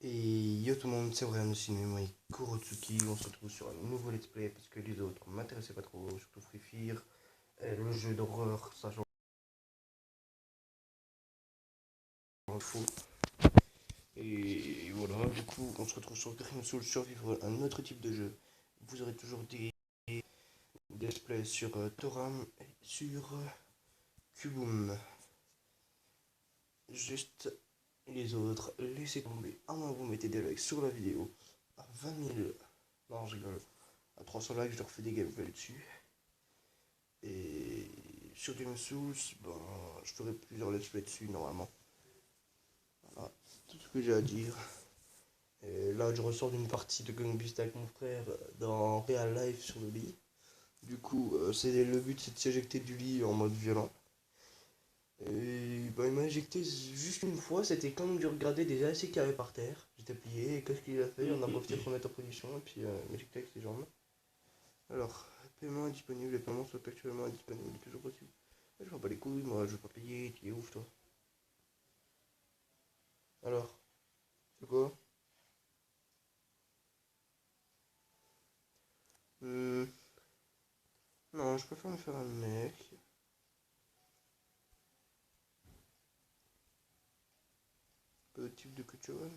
Et yo tout le monde, c'est Brian Cinéma et Kurotsuki. On se retrouve sur un nouveau let's play parce que les autres m'intéressaient pas trop, surtout Free Fire, le jeu d'horreur, ça j'en fous. Et voilà, du coup, on se retrouve sur Grim Soul Survivor, un autre type de jeu. Vous aurez toujours des let's play sur Toram et sur Kubum. Juste les autres, laissez tomber. À moins que vous mettez des likes sur la vidéo à 20 000. Non, je rigole. À 300 likes, je leur fais des gameplays dessus. Et sur Game Souls, ben, je ferai plusieurs let's play dessus normalement. Voilà, c'est tout ce que j'ai à dire. Et là, je ressors d'une partie de Gang Beast avec mon frère dans Real Life sur le lit. Du coup, le but c'est de s'éjecter du lit en mode violent. Et ben, il m'a éjecté juste une fois, c'était comme de regarder des AC carrés par terre. J'étais plié, et qu'est-ce qu'il a fait? On a profité pour remettre en position et puis il m'a éjecté avec ses jambes. Alors, paiement indisponible, les paiements sont actuellement indisponibles le plus tôt possible. Je vois pas les couilles, moi je veux pas payer, tu es ouf toi. Alors, c'est quoi? Hmm, non, je préfère me faire un mec. Peu de type de culture.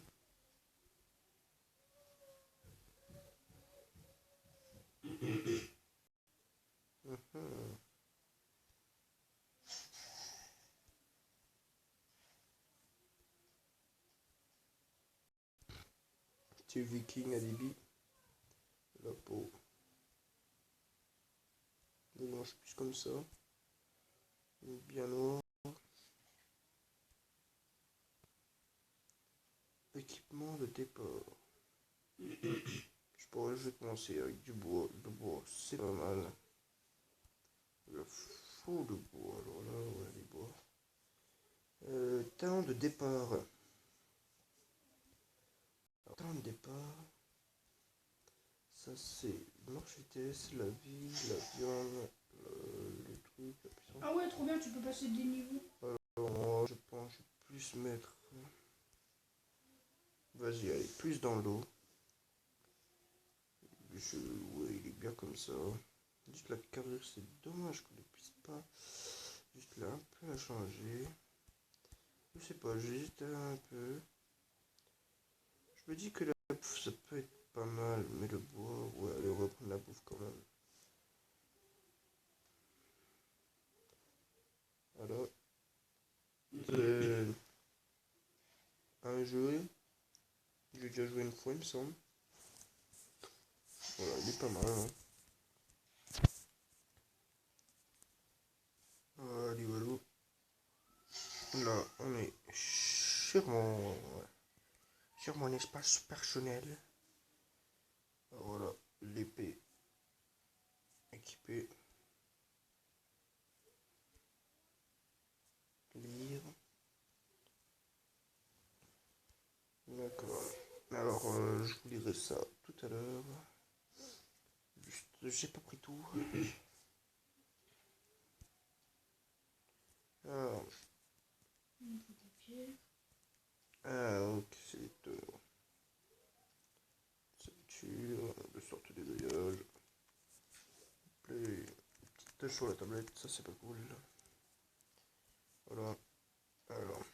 Mhm. Tu es viking à débit. La peau. Les manches plus comme ça. Bien noir. Équipement de départ. Je vais commencer avec du bois. Le bois, c'est pas mal. Il faut le bois. Alors là, ouais, les bois. Talent de départ. Alors, talent de départ. Ça, c'est l'architecte, la vie, la viande, le truc, la puissance. Ah ouais, trop bien, tu peux passer des niveaux. Alors, moi, je pense que je vais plus mettre. Vas-y, allez, plus dans l'eau. Ouais, il est bien comme ça. Juste la carrure, c'est dommage qu'on ne puisse pas. Juste là, un peu à changer. Je sais pas, j'hésite un peu. Je me dis que la bouffe, ça peut être pas mal, mais le bois, ouais, allez, on va prendre la bouffe quand même. Voilà. C'est un jeu. J'ai déjà joué une fois, il me semble. Voilà, il est pas mal, hein. Allez, voilà. Là, on est sur mon espace personnel. Voilà, l'épée équipée. Lire. D'accord. Alors, je vous lirai ça tout à l'heure. Juste, j'ai pas pris tout. Alors, ok, c'est ceinture, de sorte de grillage. Play. Petite tache sur la tablette, ça c'est pas cool. Voilà. Alors,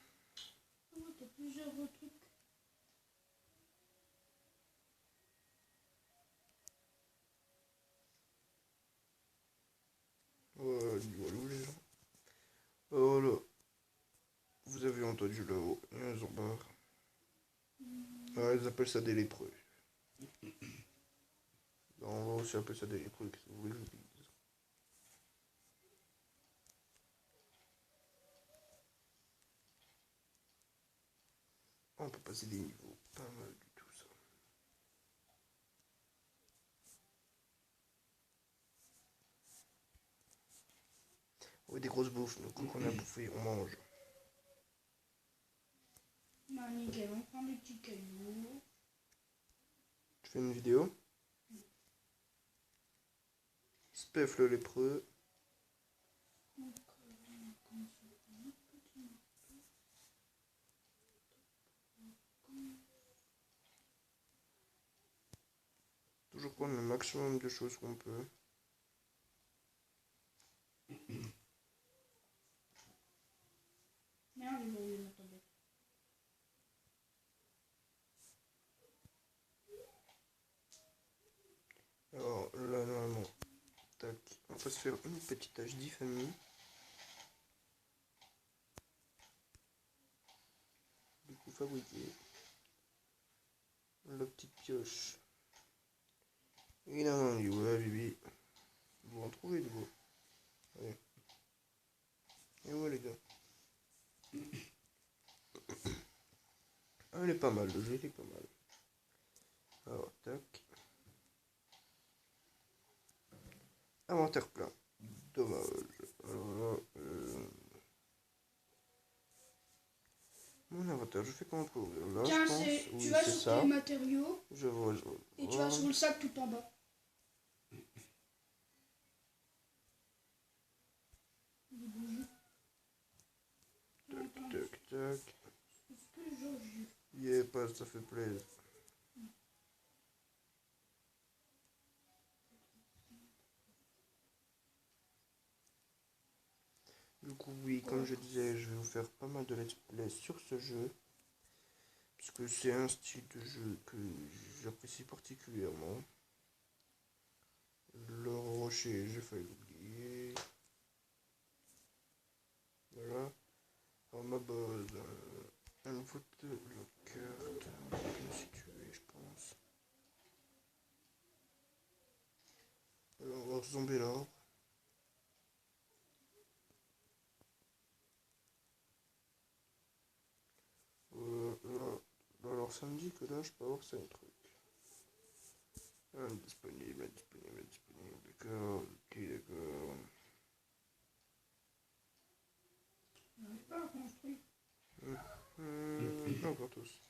Ah ouais, t'as plusieurs trucs. voilà, les gens. Voilà. Vous avez entendu là-haut, il y a un zombard. Ah, ils appellent ça des lépreux. On va aussi appeler ça des lépreux, si vous voulez que je vous dise. On peut passer des niveaux, pas mal du tout ça. Ouais, des grosses bouffes, donc quand on a bouffé, on mange. Bah, nickel, on prend des petits cailloux. Tu fais une vidéo. Spef le lépreux. Donc, comme ça, un petit marteau. toujours prendre le maximum de choses qu'on peut. Merde, j'ai oublié ma tablette. Alors là, normalement, tac, on va se faire une petite HD famille. Du coup, fabriquer la petite pioche. Et là, on dit, ouais, Bibi, vous en trouvez de beau. Allez. Et ouais, les gars. Ah, elle est pas mal, le jeu, il est pas mal. Alors, tac. Inventaire plein. Dommage. Alors là, mon inventaire, je fais comment pour ouvrir là, Tiens, je pense. tu Oui, vas c'est sur ça. tes matériaux Je vois. et tu vas sur le sac tout en bas. Tac, tac, tac. Est-ce que Georges... Yeah, pas, ça fait plaisir. Du coup, oui, comme je disais, je vais vous faire pas mal de let's play sur ce jeu. Puisque c'est un style de jeu que j'apprécie particulièrement. Le rocher, j'ai failli l'oublier. Voilà. Alors ma base, un nouveau de la carte, bien située, je pense. Alors on va zomber l'arbre. Alors ça me dit que là je peux avoir 5 trucs. Indisponible, d'accord, ok, d'accord. Je n'arrive pas à construire. Encore tous.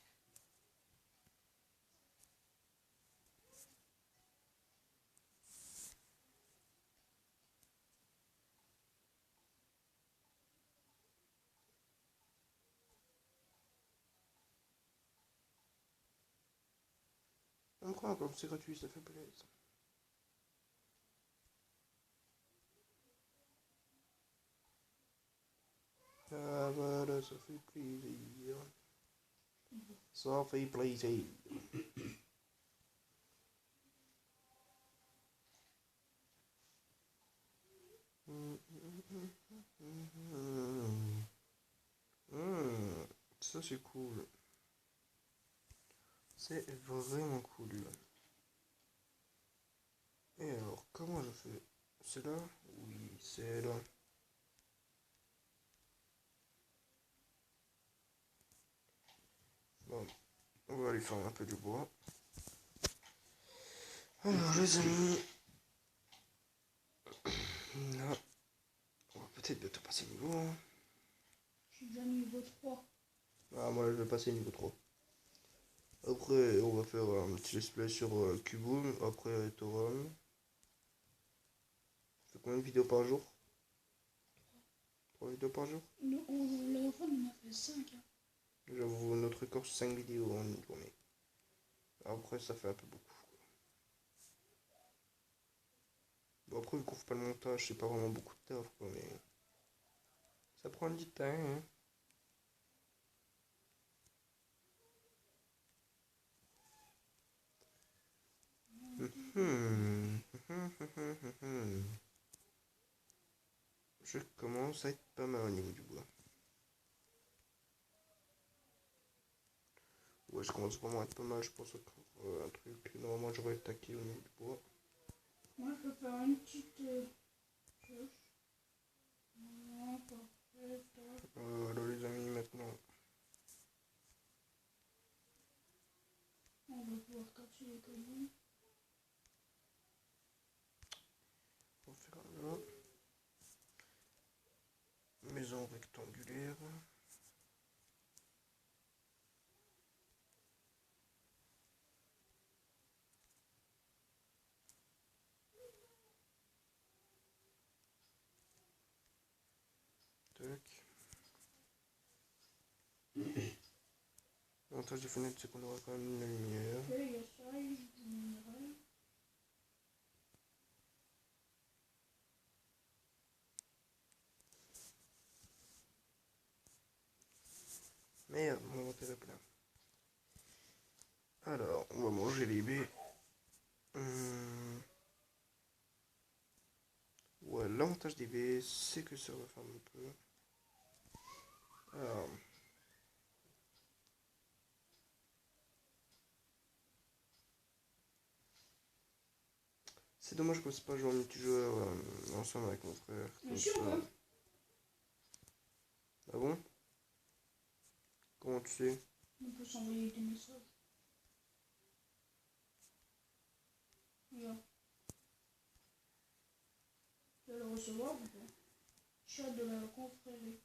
Encore, comme c'est gratuit, ça fait plaisir. Ah voilà, ça fait plaisir. Ça fait plaisir. Ça c'est cool. C'est vraiment cool. Et alors, comment je fais? C'est là? Oui, c'est là. Bon, on va aller faire un peu du bois. Alors les amis, là, on va peut-être bientôt passer niveau. Hein. Je suis déjà niveau 3. Ah, moi je vais passer niveau 3. Après, on va faire un petit let's play sur Cuboom. Après, Torum. Tu fais combien de vidéos par jour? 3 vidéos par jour? Non, la dernière fois, on en a fait 5. Hein. J'avoue, notre record c'est 5 vidéos en une journée. Après, ça fait un peu beaucoup. Bon, après, vu qu'on fait pas le montage, c'est pas vraiment beaucoup de taf, quoi, mais ça prend du temps. Hein. Je commence à être pas mal au niveau du bois. Ouais, je commence vraiment à être pas mal, je pense, un truc. Normalement, j'aurais attaqué au niveau du bois. Moi, je peux faire une petite pioche. Voilà, parfait. Alors, les amis, maintenant, On va pouvoir casser les cailloux. on va faire là. Maison rectangulaire. Tac. L'avantage des fenêtres, c'est qu'on aura quand même une lumière. Ok, il y a ça, il y a du minerai. Merde, mon inventaire est plein. Alors, on va manger les baies. Ouais, l'avantage des baies, c'est que ça va faire un peu. Alors, c'est dommage que c'est pas jouer en multijoueur ensemble avec mon frère. Bien Comme sûr, ça. ouais. Ah bon? Comment tu sais? On peut s'envoyer des messages. Regarde. Tu vas le recevoir ou pas? Chat de la confrérie.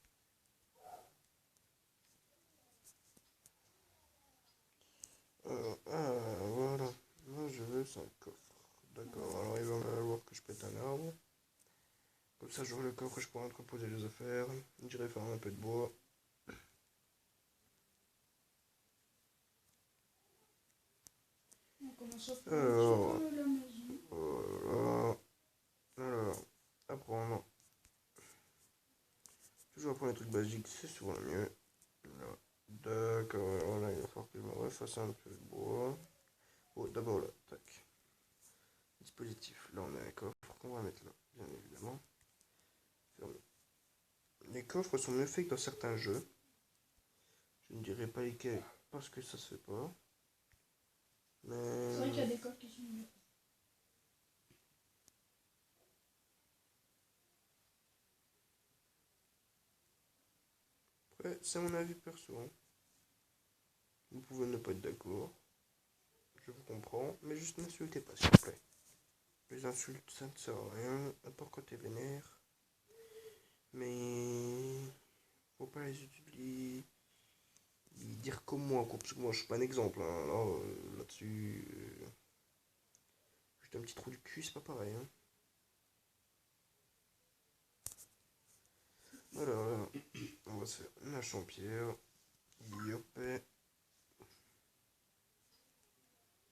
Voilà. Moi je veux 5 coffres. D'accord, alors il va me falloir que je pète un arbre. Comme ça j'aurai le coffre et je pourrai entreposer les affaires. J'irai faire un peu de bois. On commence à faire un Alors, petit peu la maison. voilà. Alors, apprendre. Toujours apprendre les trucs basiques, c'est souvent le mieux. Voilà. D'accord, alors là il va falloir que je me refasse un peu de bois. Bon, d'abord là, tac. Dispositif, là on a un coffre qu'on va mettre là, bien évidemment. Fermé. Les coffres sont mieux faits que dans certains jeux. Je ne dirai pas lesquels parce que ça se fait pas. Mais... C'est vrai qu'il y a des coffres qui sont mieux. Après, c'est mon avis perso. Hein. Vous pouvez ne pas être d'accord. Je vous comprends. Mais juste n'insultez pas, s'il vous plaît. Les insultes, ça ne sert à rien. À part quand t'es vénère. Mais... Faut pas les utiliser... dire comme moi, quoi. Parce que moi, je suis pas un exemple. Hein. Là-dessus... Juste un petit trou du cul, c'est pas pareil. Hein. Alors là, on va se faire une hache en pierre. Yop.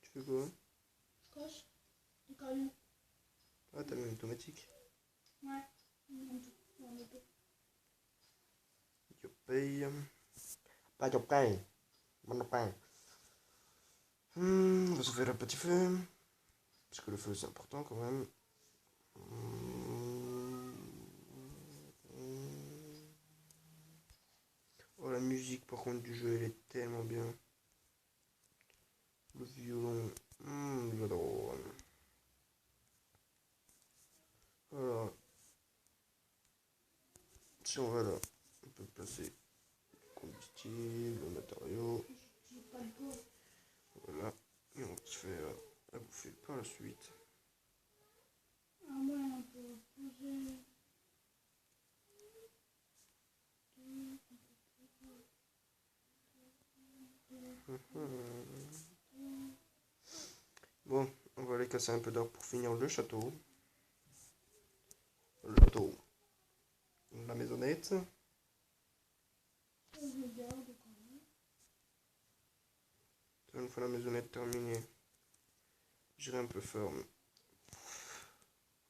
Tu fais quoi? Je casse des cailloux. Ah, t'as mis une automatique. Ouais. Dans le dos. Yop. Pas de pain. Bon pain. On va se faire un petit feu. Parce que le feu, c'est important quand même. Oh, la musique, par contre, du jeu, elle est tellement bien. Le violon. J'adore. Voilà. Si on va là, on peut placer le combustible, le matériau. J'ai pas le bois. Voilà. Et on va se faire à bouffer par la suite. Ah ouais, on peut poser. Bon, on va aller casser un peu d'arbres pour finir le château. Le château. La maisonnette. Je regarde quand même. Une fois la maisonnette terminée, j'irai un peu faire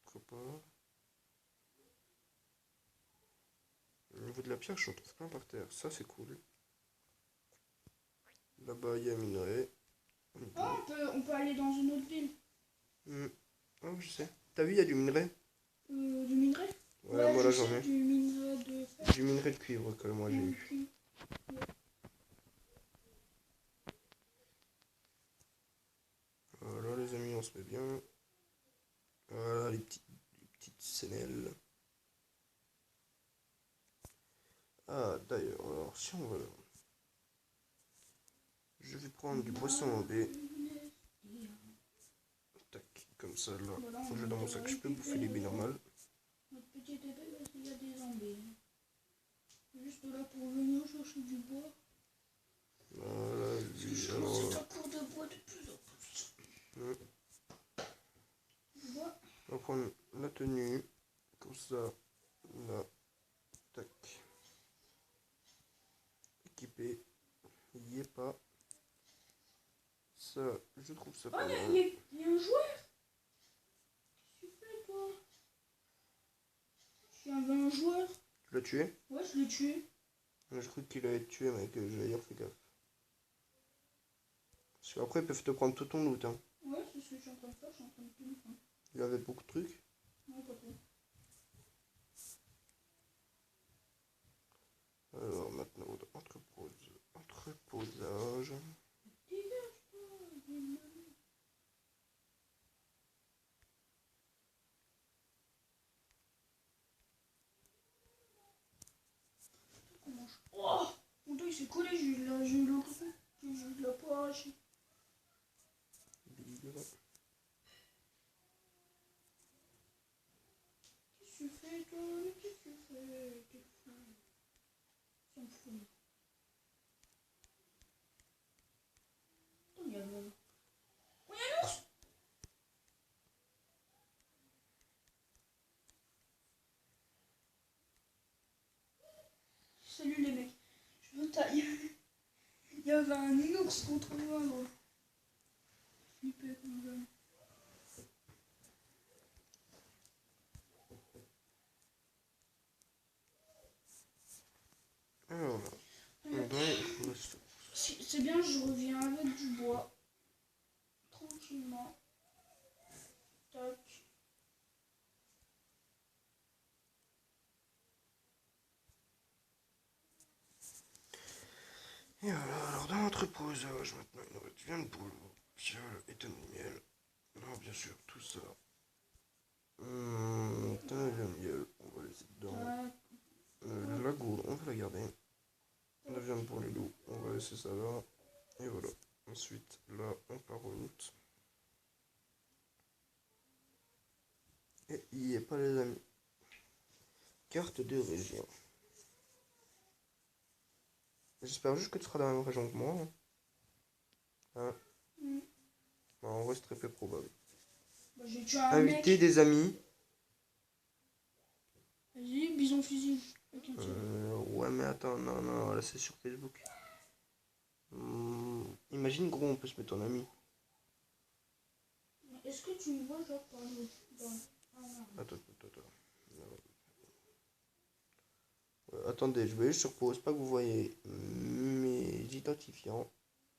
autre part. Au niveau de la pierre, je trouve plein par terre. Ça, c'est cool. Là-bas, il y a un minerai. Oh, on peut aller dans une autre ville. Oh, je sais. T'as vu, il y a du minerai. Du minerai? Ouais, moi là, je j'en sais, ai. du minerai de fer. Du minerai de cuivre que moi j'ai eu. Ok. Voilà, les amis, on se met bien. Voilà, les petites scénelles. Ah, d'ailleurs, alors, si on va là. Je vais prendre du poisson en baie. Tac, comme ça, là. Voilà, Faut que je dans mon sac. Je peux bouffer les baies normales. Notre petit épée parce qu'il y a des zombies. Juste là pour venir chercher du bois. Voilà, Je alors, commence à court de bois de plus en plus. Du bois. on va prendre la tenue. Comme ça, là. Tac. Équipé. Il y est pas. Ça, je trouve ça Oh, pas mal. il y a un joueur. Qu'est-ce que tu fais, toi? Il y avait un joueur. Tu l'as tué? Ouais, je l'ai tué. J'ai cru qu'il allait te tuer, mec. Je vais dire, fais gaffe. Parce qu'après, ils peuvent te prendre tout ton loot. Hein. Ouais, c'est ce que je suis en train de faire, je suis en train de tout faire. Il avait beaucoup de trucs. Non, pas trop. Alors maintenant, entreposage. Dégage-toi, Guillaume. On mange. Oh, mon doigt il s'est collé, j'ai eu l'impression que je l'ai pas arraché. Big. Qu'est-ce que tu fais, toi? Mais qu'est-ce que tu fais? T'es fou. S'en fout. Oh, il y a l'homme. Oh, il y a l'ours! Salut les mecs. Je me taille. Il y avait un ours contre moi, gros. Flippé comme ça. Alors, C'est bien, je reviens avec du bois. Tranquillement. Tac. et voilà, alors dans l'entreposage, maintenant, il nous reste viande de boulot, fiole et tonne de miel. Alors, bien sûr, tout ça. Tonne de miel, on va laisser dedans. Tac. La gourde, on va la garder. La viande pour les loups, on va laisser ça là. Et voilà. Ensuite, là, on part en route. Et il n'y a pas les amis. Carte de région. J'espère juste que tu seras dans la même région que moi. Hein. Bah, en vrai, c'est très peu probable. Bah, j'ai tué un Inviter mec. des amis. Vas-y, bison fusil. Ouais, mais attends, non, là c'est sur Facebook. Imagine, gros, on peut se mettre en ami. Est-ce que tu me vois, genre, par le... Ah, non. Attends. Attendez, je vais juste sur pause, pas que vous voyez mes identifiants.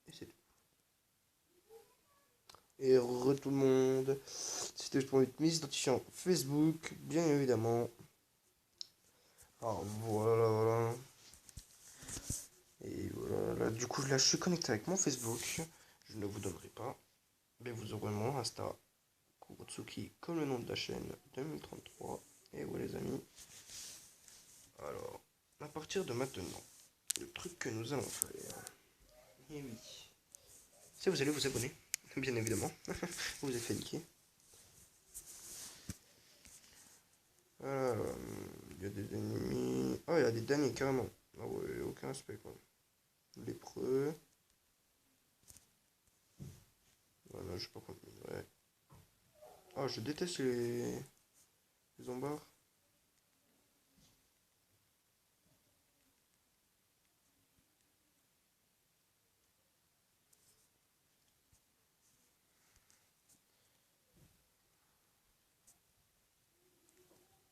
Et c'est tout. Et tout le monde. C'était juste pour mettre mes identifiants Facebook, bien évidemment. Alors voilà. Et voilà, là, du coup, là, je suis connecté avec mon Facebook. Je ne vous donnerai pas. Mais vous aurez mon Insta. Kurotsuki, comme le nom de la chaîne, 2033. Et ouais, les amis. Alors, à partir de maintenant, le truc que nous allons faire. Et oui. C'est vous allez vous abonner. Bien évidemment. Vous avez fait niquer. Il y a des ennemis. Ah, il y a des damnés carrément. Ah ouais, aucun respect quoi. Lépreux. Voilà, je sais pas quoi. Ouais. Ah, je déteste les zombards.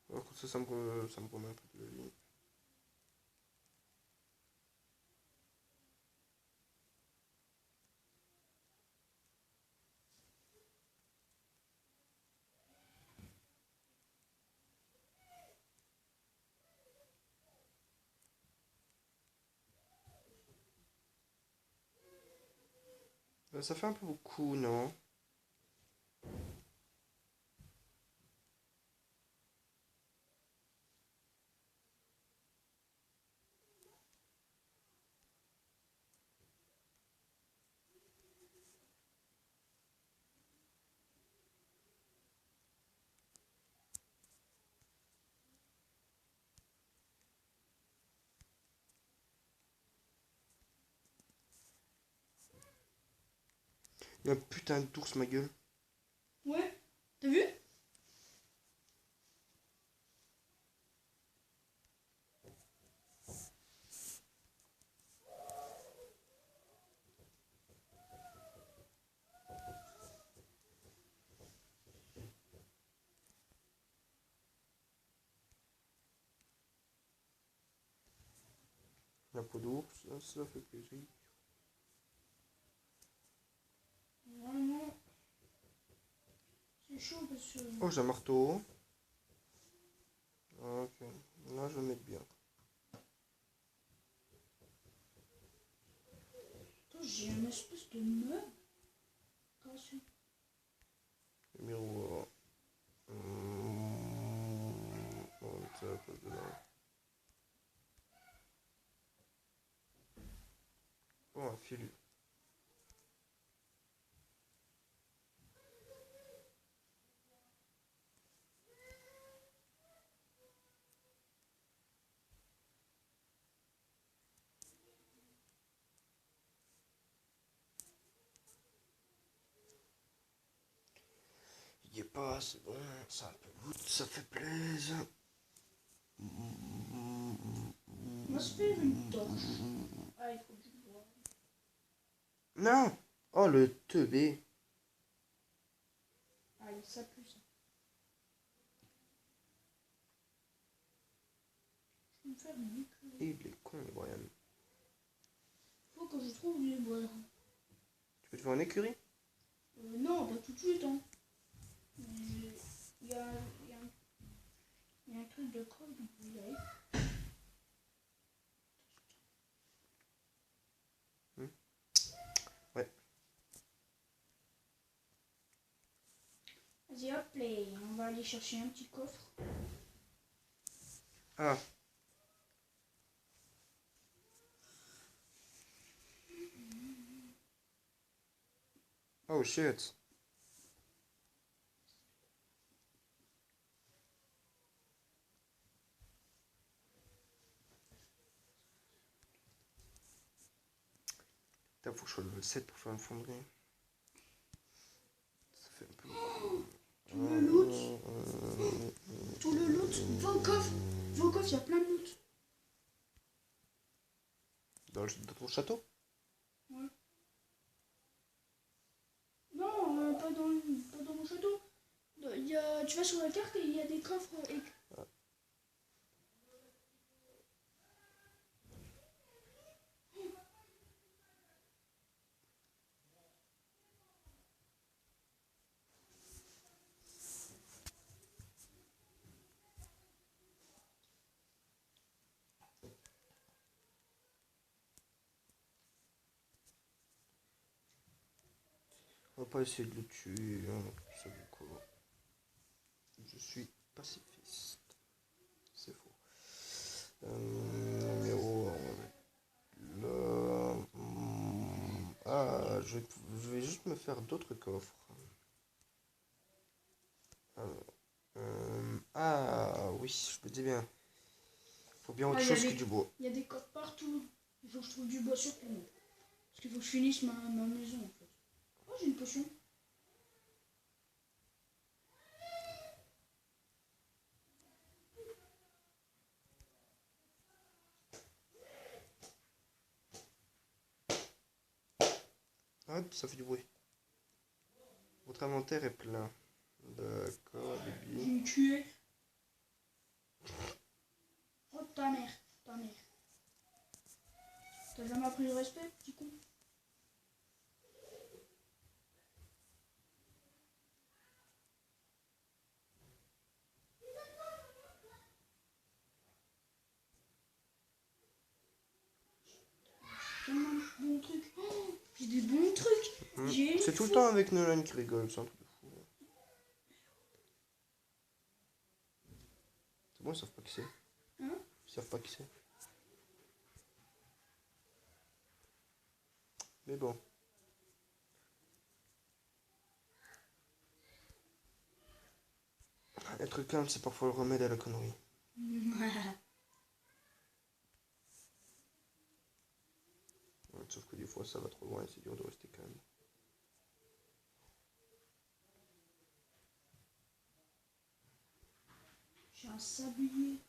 Alors que ça me remet un peu de la vie. Ça fait un peu beaucoup, non? Il y a un putain d'ours, ma gueule. Ouais, t'as vu? La peau d'ours, ça fait plaisir. Vraiment, c'est chaud parce que... Oh, j'ai un marteau. Ok, là je vais le mettre bien. Attends, j'ai un espèce de meuble. Attention. Le miroir. On va mettre ça à la place de là. Oh, un fil. Il y est pas, c'est bon, ça un peu goûte, ça fait plaisir. On va se faire une torche. Ah, il faut du bois. Non. Oh, le teubé. Ah, ça pue ça. Je vais me faire une écurie. Il est con, Brian. Faut que je trouve du bois. Tu peux te faire une écurie? Non, pas tout de suite. Hein. Il y a, il y a un- il y a un truc de colle, donc on va y aller. Ouais. Vas-y, hop, on va aller chercher un petit coffre. Ah. Oh shit. Putain, faut que je sois level 7 pour faire une fonderie. Ça fait un peu. Tout le loot. Tout le loot. Va au coffre. Va au coffre, il y a plein de loot. Dans ton château? Ouais. Non, pas dans mon château. Tu vas sur la carte et il y a des coffres. On va pas essayer de le tuer. Hein. Ça vaut quoi? Je suis pacifiste. C'est faux. Numéro. Là. Ah, je vais juste me faire d'autres coffres. Ah oui, je me dis bien. Faut bien autre chose que du bois. Il y a des coffres partout. Il faut que je trouve du bois sur tout. Parce qu'il faut que je finisse ma maison en fait. Oh, j'ai une potion. Hop, ça fait du bruit. Votre inventaire est plein. D'accord, Je baby. vais me tuer. Oh ta mère, ta mère. T'as jamais appris le respect, petit con? Tellement de bons trucs. Oh, j'ai des bons trucs. J'ai C'est tout le temps avec Nolan qui rigole, c'est un truc de fou. C'est bon, ils savent pas qui c'est. Hein? Ils savent pas qui c'est. Mais bon. Être calme, c'est parfois le remède à la connerie. Ouais, sauf que des fois, ça va trop loin et c'est dur de rester calme. J'ai un sablier.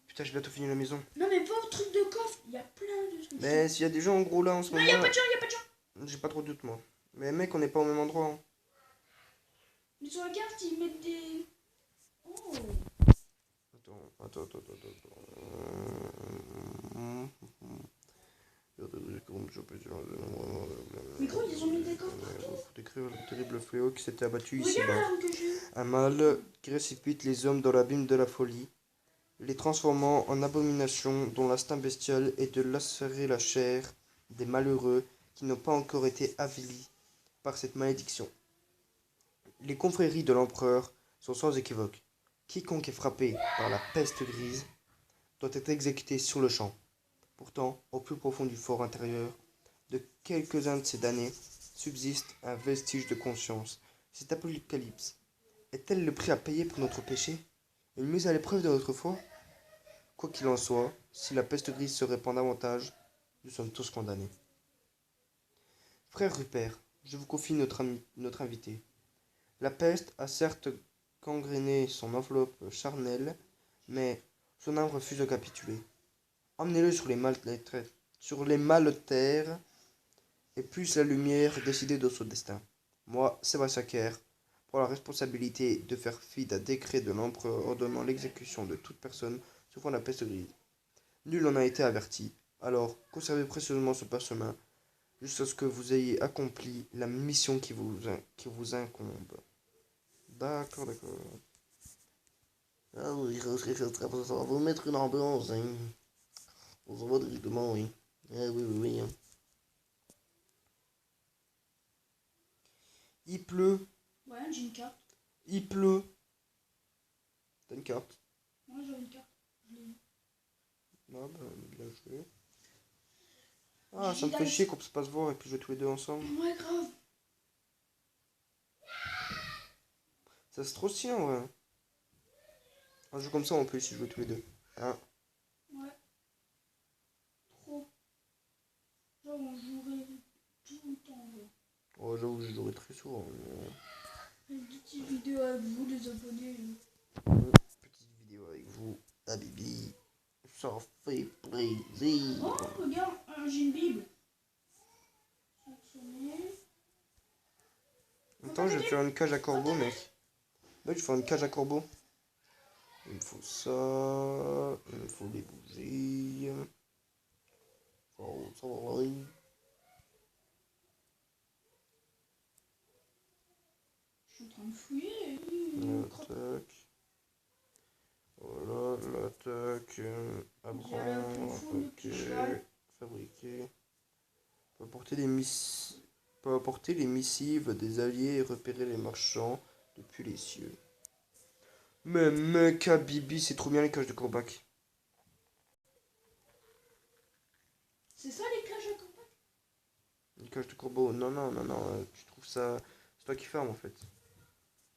Putain, j'ai bientôt fini la maison. Non mais pas au truc de coffre, il y a plein de trucs. Mais s'il y a des gens en gros là en ce Non, moment. il y a pas de gens, il y a pas de gens. J'ai pas trop de doute moi. Mais mec, on n'est pas au même endroit. Hein. Mais sur la carte, ils mettent des... Oh. Attends. Attends. Mais gros, ils ont mis des corps partout. Pour décrire le terrible fléau qui s'était abattu Regarde ici-bas. l'arme que j'ai. Un mal qui précipite les hommes dans l'abîme de la folie, les transformant en abominations dont l'instinct bestial est de lacérer la chair des malheureux qui n'ont pas encore été avilis par cette malédiction. Les confréries de l'empereur sont sans équivoque. Quiconque est frappé par la peste grise doit être exécuté sur le champ. Pourtant, au plus profond du fort intérieur de quelques-uns de ces damnés subsiste un vestige de conscience. Cet apocalypse est-elle le prix à payer pour notre péché? Une mise à l'épreuve de notre foi? Quoi qu'il en soit, si la peste grise se répand davantage, nous sommes tous condamnés. Frère Rupert, je vous confie notre invité. La peste a certes gangréné son enveloppe charnelle, mais son âme refuse de capituler. Emmenez-le sur les maltaires, et puisse la lumière décider de son destin. Moi, Sébastien Kerr, prends la responsabilité de faire fi d'un décret de l'empereur ordonnant l'exécution de toute personne souffrant de la peste grise. Nul n'en a été averti, alors conservez précieusement ce parchemin jusqu'à ce que vous ayez accompli la mission qui vous incombe. D'accord. Ah oui, ça va vous mettre une ambiance, hein. On se voit directement, oui. Ah oui. Il pleut. Ouais, j'ai une carte. Il pleut. T'as une carte? Moi, j'ai une carte. Je l'ai eu. Ah bah, bien joué. Ah, ça me fait chier qu'on puisse pas se voir et puis jouer tous les deux ensemble. Ouais, grave. Ça c'est trop stylé en vrai. Un jeu comme ça, on peut aussi jouer tous les deux. Hein? Ouais. Trop. Genre, on jouerait tout le temps, genre. Oh, j'avoue, je jouerai très souvent. Une petite vidéo avec vous, les abonnés. Petite vidéo avec vous, à Bibi. Ça fait plaisir. Oh, regarde, j'ai une Bible. Attends, je vais faire une cage à corbeau, mec. Ouais, je vais faire une cage à corbeau. Il me faut ça. Il me faut des bougies. Oh, ça va aller. Je suis en train de fouiller. Tac. Voilà, l'attaque. Apprendre. Ok. Fabriquer. Peut apporter les missives des alliés et repérer les marchands depuis les cieux. Mais mec, Habibi, c'est trop bien les cages de Corbac. C'est ça les cages à campagne? Les cages de Corbeau, non, tu trouves ça... C'est toi qui fermes en fait.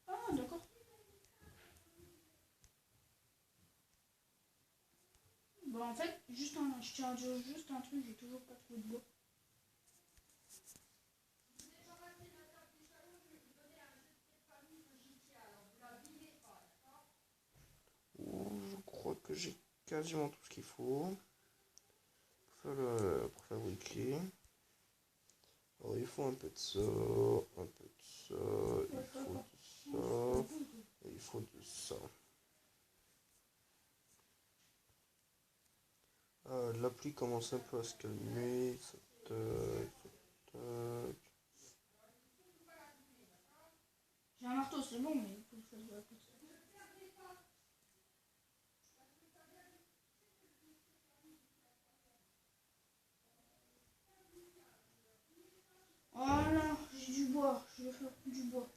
Ah, d'accord. Bon, en fait, je tiens à dire juste un truc, j'ai toujours pas trouvé de bois. Je crois que j'ai quasiment tout ce qu'il faut pour fabriquer. Alors il faut un peu de ça, un peu de ça, il faut de ça, et il faut de ça. La pluie commence un peu à se calmer, ça tac. J'ai un marteau, c'est bon, mais il faut que je fasse de la place. Voilà, j'ai du bois, je vais faire du bois.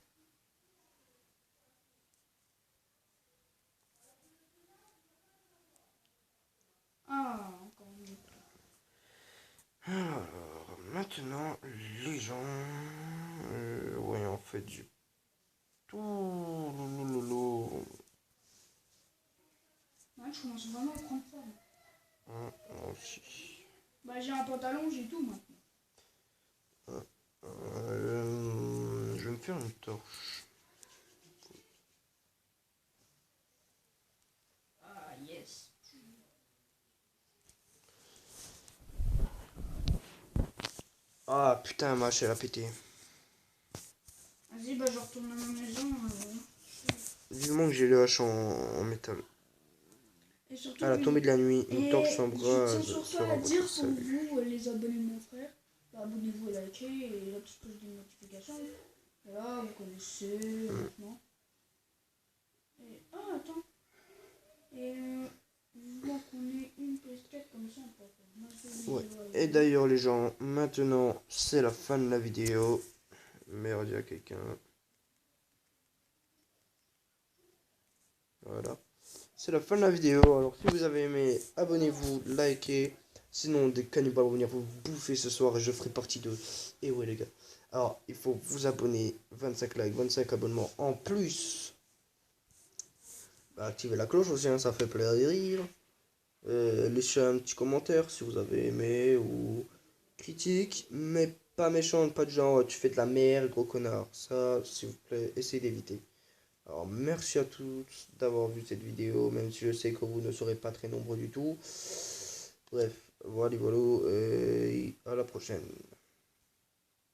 Ah, encore mieux. Alors, maintenant, les gens... ouais, en fait, j'ai tout... Ouais, je commence vraiment à prendre forme. Moi aussi. Bah, j'ai un pantalon, j'ai tout maintenant. Je vais me faire une torche. Ah, yes. Ah putain, ma chaîne a pété. Vas-y, bah, je retourne à ma maison. Vivement que j'ai le hache en métal. Et surtout, À la tombée de la nuit, une et torche je s'embrase tiens surtout sera à votre dire pour salut. vous, les abonnés de mon frère, bah, abonnez-vous et likez et la petite cloche de notification. Voilà, vous connaissez maintenant. Et, ah, attends. Et vivement qu'on ait une PS4 comme ça, on peut faire masse de Ouais. vidéos avec Et vous. d'ailleurs les gens, maintenant c'est la fin de la vidéo. Merde, il y a quelqu'un. Voilà. C'est la fin de la vidéo. Alors si vous avez aimé, abonnez-vous, likez. Sinon des cannibales vont venir vous bouffer ce soir et je ferai partie d'eux. Et ouais les gars. Alors il faut vous abonner. 25 likes, 25 abonnements en plus. Bah, activez la cloche aussi, hein, ça fait plaisir. Laissez un petit commentaire si vous avez aimé ou critique, mais pas méchante, pas de genre tu fais de la merde, gros connard. Ça, s'il vous plaît, essayez d'éviter. Alors, merci à tous d'avoir vu cette vidéo, même si je sais que vous ne serez pas très nombreux du tout. Bref, voilà, et à la prochaine.